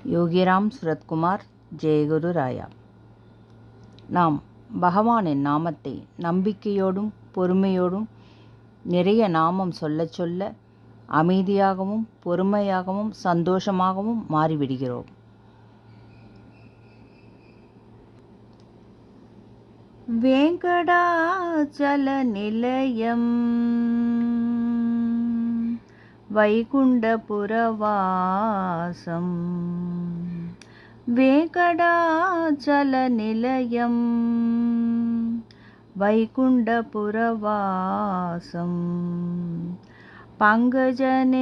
யோகிராம் சுரத்குமார். ஜெயகுரு ராயா. நாம் பகவானின் நாமத்தை நம்பிக்கையோடும் பொறுமையோடும் நிறைய நாமம் சொல்ல சொல்ல அமைதியாகவும் பொறுமையாகவும் சந்தோஷமாகவும் மாறிவிடுகிறோம். வேங்கடாச்சல நிலையம் வைகுண்டபுரவாசம் வேங்கடாச்சல நிலையம் வைகுண்டபுரவாசம் பங்கஜநேத்ரம்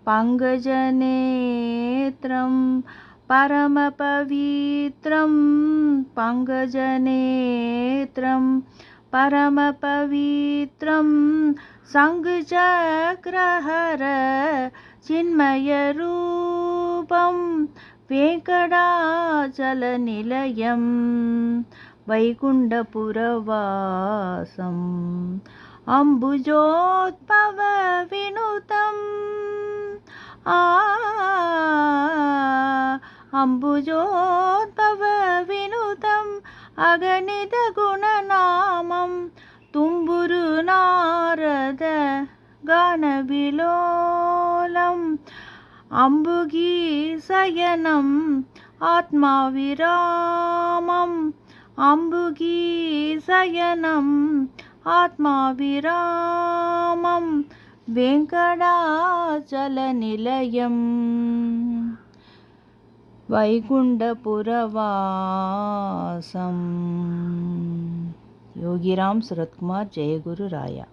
பங்கஜநேத்ரம் பரமபவித்ரம் பங்கஜநேத்ரம் பரமபவித்ரம் சங்குசக்ரஹர சின்மயரூபம் வேங்கடாச்சல நிலையம் வைகுண்டபுரவாசம் அம்புஜோத்பவ வினுதம் அம்புஜோத்பவ வினுதம் அகணித குணநாமம் தும்புரு நாரத கானவிலோலம் அம்புகீசயனம் ஆத்மாவிராமம் அம்புகீசயனம் ஆத்மாவிராமம் வேங்கடாச்சல நிலையம் வைகுண்டபுரவாசம். யோகிராம் சுரத்குமார். ஜெயகுரு ராயா.